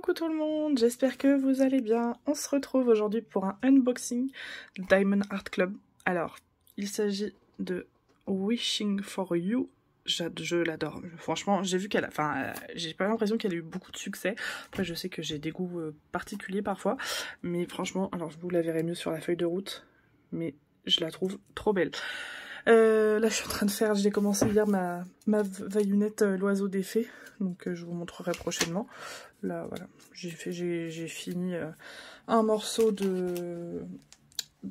Coucou tout le monde, j'espère que vous allez bien. On se retrouve aujourd'hui pour un unboxing de Diamond Art Club. Alors, il s'agit de Wishing for You. Je l'adore. Franchement, j'ai vu qu'elle a... Enfin, j'ai pas l'impression qu'elle a eu beaucoup de succès. Après, je sais que j'ai des goûts particuliers parfois. Mais franchement, alors vous la verrez mieux sur la feuille de route. Mais je la trouve trop belle. Là je suis en train de faire, j'ai commencé hier ma vaillunette l'oiseau des fées, donc je vous montrerai prochainement. Là voilà, j'ai fini un morceau de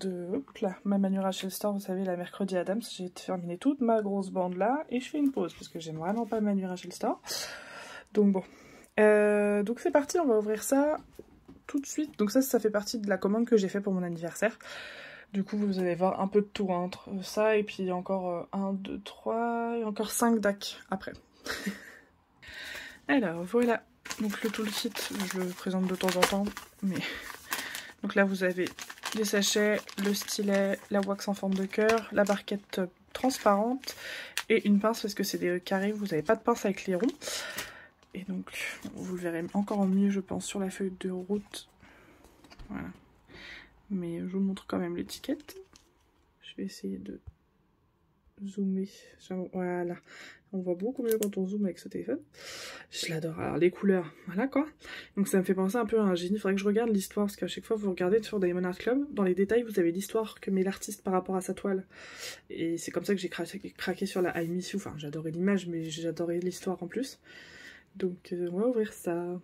hop là, ma Manu Rachel Store, vous savez, la mercredi Adams. J'ai terminé toute ma grosse bande là et je fais une pause parce que j'aime vraiment pas Manu Rachel Store. Donc bon, donc c'est parti, on va ouvrir ça tout de suite. Donc ça fait partie de la commande que j'ai fait pour mon anniversaire. Du coup, vous allez voir un peu de tout entre ça et puis encore 1, 2, 3 et encore 5 DAC après. Alors voilà, donc le toolkit, je le présente de temps en temps, mais donc là vous avez des sachets, le stylet, la wax en forme de cœur, la barquette transparente et une pince parce que c'est des carrés, vous n'avez pas de pince avec les ronds. Et donc vous le verrez encore mieux je pense sur la feuille de route. Voilà. Mais je vous montre quand même l'étiquette. Je vais essayer de zoomer. Voilà. On voit beaucoup mieux quand on zoome avec ce téléphone. Je l'adore. Alors les couleurs, voilà quoi. Donc ça me fait penser un peu à un génie. Il faudrait que je regarde l'histoire parce qu'à chaque fois vous regardez sur Diamond Art Club, dans les détails vous avez l'histoire que met l'artiste par rapport à sa toile. Et c'est comme ça que j'ai craqué sur la I Miss You. Enfin j'adorais l'image mais j'adorais l'histoire en plus. Donc on va ouvrir ça.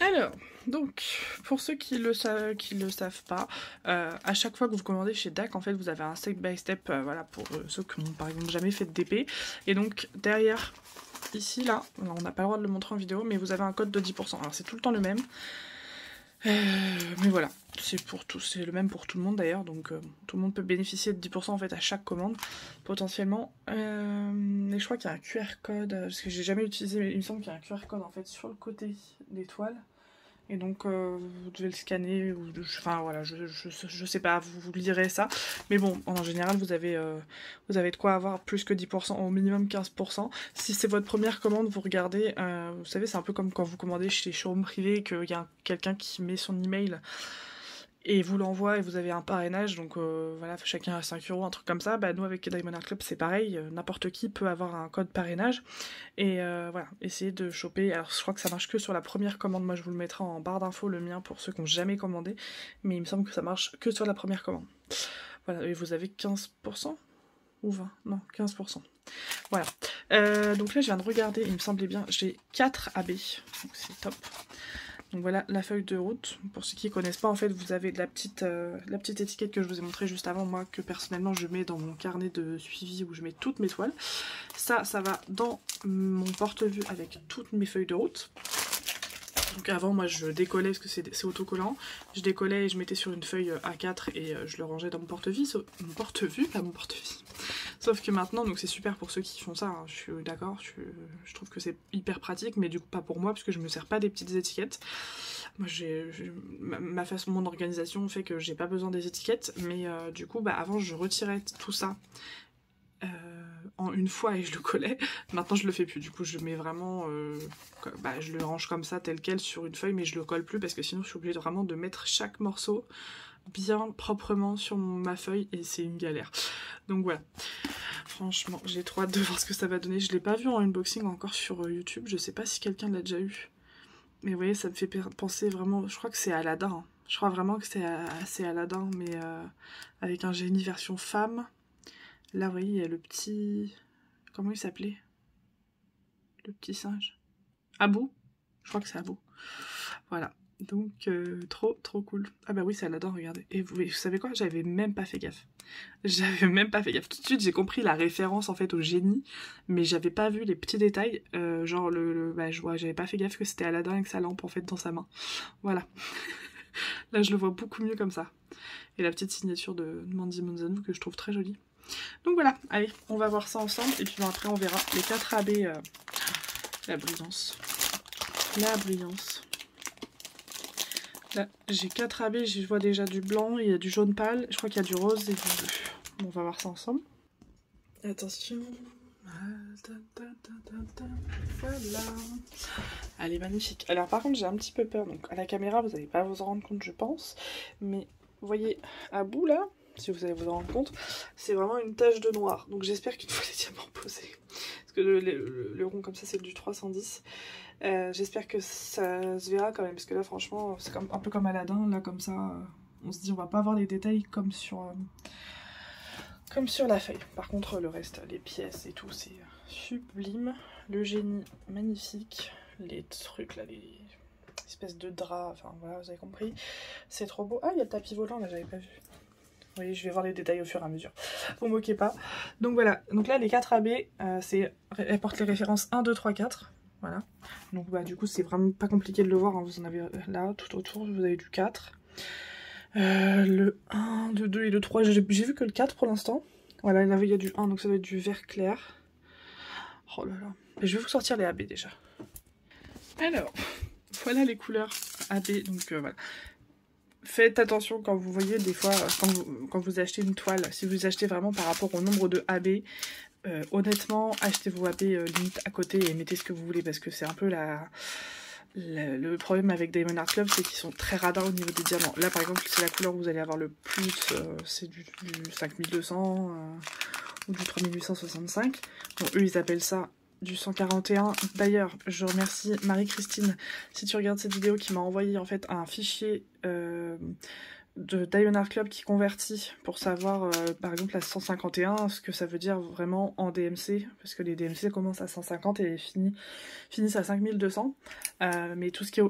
Alors, donc, pour ceux qui le savent pas, à chaque fois que vous commandez chez DAC, en fait, vous avez un step by step, voilà, pour ceux qui n'ont par exemple jamais fait de DP. Et donc, derrière, ici, là, on n'a pas le droit de le montrer en vidéo, mais vous avez un code de 10%. Alors, c'est tout le temps le même. Mais voilà, c'est pour tout, c'est le même pour tout le monde d'ailleurs, donc tout le monde peut bénéficier de 10% en fait à chaque commande, potentiellement. Et je crois qu'il y a un QR code, parce que j'ai jamais utilisé, mais il me semble qu'il y a un QR code en fait sur le côté des toiles. Et donc vous devez le scanner, ou enfin voilà, je sais pas, vous lirez ça. Mais bon, en général, vous avez de quoi avoir plus que 10%, au minimum 15%. Si c'est votre première commande, vous regardez, vous savez, c'est un peu comme quand vous commandez chez les showrooms privés, qu'il y a quelqu'un qui met son email et vous l'envoie et vous avez un parrainage, donc voilà, chacun a 5 €, un truc comme ça. Bah nous avec Diamond Art Club c'est pareil, n'importe qui peut avoir un code parrainage. Et voilà, essayez de choper, alors je crois que ça marche que sur la première commande, moi je vous le mettrai en barre d'infos le mien pour ceux qui n'ont jamais commandé, mais il me semble que ça marche que sur la première commande. Voilà, et vous avez 15% ou 20, non 15%. Voilà, donc là je viens de regarder, il me semblait bien, j'ai 4 AB, donc c'est top. Donc voilà la feuille de route. Pour ceux qui ne connaissent pas, en fait, vous avez la petite étiquette que je vous ai montrée juste avant, moi, que personnellement je mets dans mon carnet de suivi où je mets toutes mes toiles. Ça va dans mon porte-vue avec toutes mes feuilles de route. Donc avant, moi, je décollais, parce que c'est autocollant, je décollais et je mettais sur une feuille A4 et je le rangeais dans mon porte-vue, pas mon porte-vie. Sauf que maintenant, donc c'est super pour ceux qui font ça, hein, je suis d'accord, je trouve que c'est hyper pratique, mais du coup pas pour moi, parce que je me sers pas des petites étiquettes. Moi, ma façon, mon organisation fait que j'ai pas besoin des étiquettes, mais du coup, bah, avant, je retirais tout ça en une fois et je le collais. Maintenant, je le fais plus, du coup, je mets vraiment, bah, je le range comme ça, tel quel, sur une feuille, mais je le colle plus, parce que sinon, je suis obligée vraiment de mettre chaque morceau bien proprement sur ma feuille et c'est une galère. Donc voilà, franchement j'ai trop hâte de voir ce que ça va donner. Je l'ai pas vu en unboxing encore sur YouTube, je sais pas si quelqu'un l'a déjà eu, mais vous voyez, ça me fait penser vraiment, je crois que c'est Aladdin, hein. Je crois vraiment que c'est Aladdin, mais avec un génie version femme. Là vous voyez, il y a le petit, comment il s'appelait, le petit singe, Abou, je crois que c'est Abou. Voilà, donc trop cool. Ah bah oui, c'est Aladdin, regardez. Et vous savez quoi, j'avais même pas fait gaffe. J'avais même pas fait gaffe. Tout de suite, j'ai compris la référence en fait au génie, mais j'avais pas vu les petits détails. Genre bah, j'avais pas fait gaffe que c'était Aladdin avec sa lampe en fait dans sa main. Voilà. Là, je le vois beaucoup mieux comme ça. Et la petite signature de Mandy Monzanou que je trouve très jolie. Donc voilà, allez, on va voir ça ensemble et puis bon, après on verra les 4 AB. La brillance. La brillance. Là, j'ai 4 AB, je vois déjà du blanc, il y a du jaune pâle, je crois qu'il y a du rose et du bleu. Bon, on va voir ça ensemble. Attention, Voilà. Elle est magnifique. Alors par contre j'ai un petit peu peur, donc à la caméra vous n'allez pas vous en rendre compte je pense, mais vous voyez à bout là, si vous allez vous en rendre compte, c'est vraiment une tache de noir, donc j'espère qu'une fois les diamants posés, parce que le rond comme ça c'est du 310, j'espère que ça se verra quand même, parce que là franchement c'est un peu comme Aladdin, là comme ça, on se dit on va pas avoir les détails comme sur la feuille. Par contre le reste, les pièces et tout c'est sublime, le génie magnifique, les trucs là, les espèces de draps, enfin voilà vous avez compris, c'est trop beau. Ah il y a le tapis volant là, j'avais pas vu. Oui, je vais voir les détails au fur et à mesure. Vous moquez pas. Donc voilà, donc là les 4 AB, elles portent les références 1, 2, 3, 4. Voilà. Donc bah du coup c'est vraiment pas compliqué de le voir, hein. Vous en avez là, tout autour, vous avez du 4. Le 1, le 2 et le 3, j'ai vu que le 4 pour l'instant. Voilà, il y a du 1, donc ça doit être du vert clair. Oh là là. Je vais vous sortir les AB déjà. Alors, voilà les couleurs AB, donc voilà. Faites attention quand vous voyez des fois, quand vous achetez une toile, si vous achetez vraiment par rapport au nombre de AB, honnêtement, achetez vos AB limite à côté et mettez ce que vous voulez, parce que c'est un peu le problème avec Diamond Art Club, c'est qu'ils sont très radins au niveau des diamants. Là par exemple, c'est la couleur où vous allez avoir le plus, c'est du 5200 ou du 3865. Bon, eux ils appellent ça du 141. D'ailleurs, je remercie Marie-Christine, si tu regardes cette vidéo, qui m'a envoyé en fait un fichier de Diamond Art Club qui convertit pour savoir par exemple la 151, ce que ça veut dire vraiment en DMC, parce que les DMC commencent à 150 et finissent à 5200, mais tout ce qui est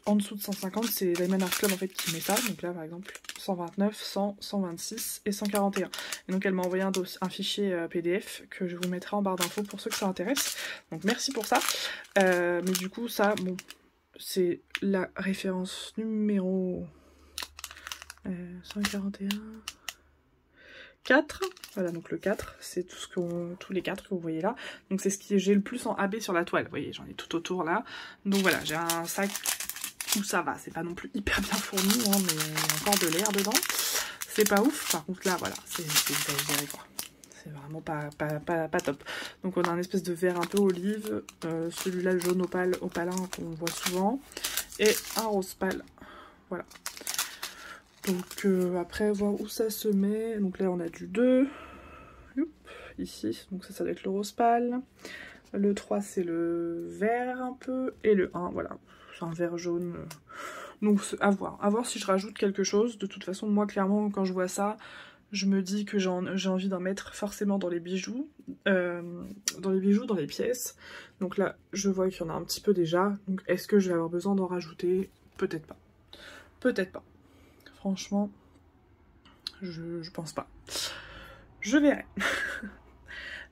en dessous de 150 c'est Diamond Art Club en fait qui met ça, donc là par exemple 129, 100, 126 et 141. Et donc elle m'a envoyé un fichier PDF que je vous mettrai en barre d'infos pour ceux que ça intéresse, donc merci pour ça. Mais du coup ça, bon, c'est la référence numéro 141 4, voilà, donc le 4 c'est tous les 4 que vous voyez là, donc c'est ce que j'ai le plus en AB sur la toile, vous voyez, j'en ai tout autour là, donc voilà, j'ai un sac où ça va, c'est pas non plus hyper bien fourni, hein, mais il y a encore de l'air dedans, c'est pas ouf. Par contre là voilà, c'est exagéré quoi, c'est vraiment pas top. Donc on a un espèce de vert un peu olive, celui-là le jaune opalin qu'on voit souvent, et un rose pâle, voilà. Donc après voir où ça se met, donc là on a du 2, ici, donc ça doit être le rose pâle, le 3 c'est le vert un peu, et le 1 voilà, c'est un vert jaune, donc à voir si je rajoute quelque chose. De toute façon moi clairement quand je vois ça, je me dis que j'ai envie d'en mettre forcément dans les bijoux, dans les pièces, donc là je vois qu'il y en a un petit peu déjà, donc est-ce que je vais avoir besoin d'en rajouter? Peut-être pas, peut-être pas. Franchement, je pense pas. Je verrai.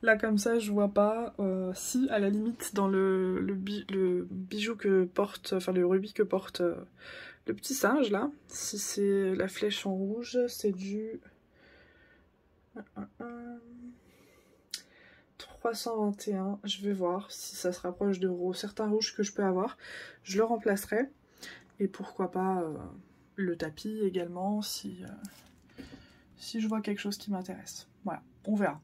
Là comme ça, je vois pas. Si à la limite dans le bijou que porte, enfin le rubis que porte le petit singe là, si c'est la flèche en rouge, c'est du 321. Je vais voir si ça se rapproche de certains rouges que je peux avoir. Je le remplacerai. Et pourquoi pas le tapis également si je vois quelque chose qui m'intéresse. Voilà, on verra.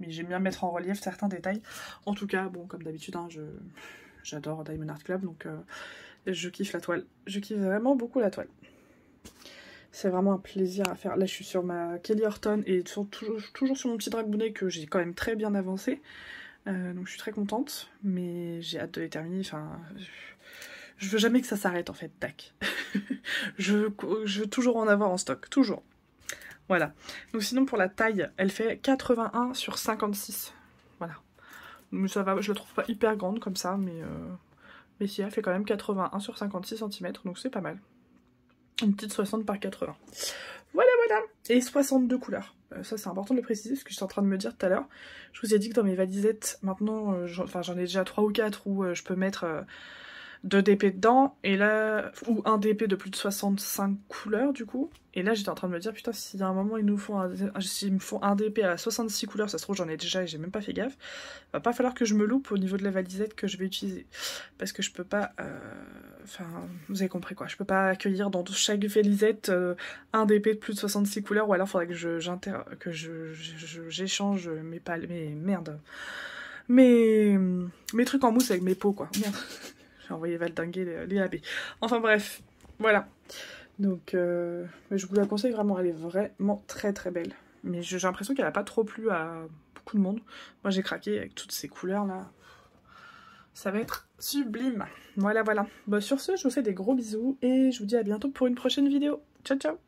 Mais j'aime bien mettre en relief certains détails. En tout cas, bon, comme d'habitude, hein, j'adore Diamond Art Club, donc je kiffe la toile. Je kiffe vraiment beaucoup la toile. C'est vraiment un plaisir à faire. Là, je suis sur ma Kelly Horton et toujours sur mon petit Dragbounet que j'ai quand même très bien avancé. Donc je suis très contente, mais j'ai hâte de les terminer. Enfin, je veux jamais que ça s'arrête en fait, tac. je veux toujours en avoir en stock, toujours. Voilà. Donc sinon pour la taille, elle fait 81 sur 56. Voilà. Mais ça va, je la trouve pas hyper grande comme ça, mais si, elle fait quand même 81 sur 56 cm, donc c'est pas mal. Une petite 60 par 80. Voilà, voilà. Et 62 couleurs. Ça c'est important de le préciser, parce que j'étais en train de me dire tout à l'heure. Je vous ai dit que dans mes valisettes, maintenant, j'en ai déjà 3 ou 4 où je peux mettre 2 DP dedans, et là, ou un DP de plus de 65 couleurs du coup, et là j'étais en train de me dire putain, s'il y a un moment ils me font un DP à 66 couleurs, ça se trouve j'en ai déjà et j'ai même pas fait gaffe, va pas falloir que je me loupe au niveau de la valisette que je vais utiliser, parce que je peux pas, enfin vous avez compris quoi, je peux pas accueillir dans chaque valisette un DP de plus de 66 couleurs, ou alors faudrait que j'échange mes merde. mes trucs en mousse avec mes pots, quoi. Merde. J'ai envoyé valdinguer les abeilles. Enfin bref, voilà. Donc, je vous la conseille vraiment, elle est vraiment très très belle. Mais j'ai l'impression qu'elle n'a pas trop plu à beaucoup de monde. Moi j'ai craqué avec toutes ces couleurs là. Ça va être sublime. Voilà, voilà. Bon, sur ce, je vous fais des gros bisous et je vous dis à bientôt pour une prochaine vidéo. Ciao, ciao!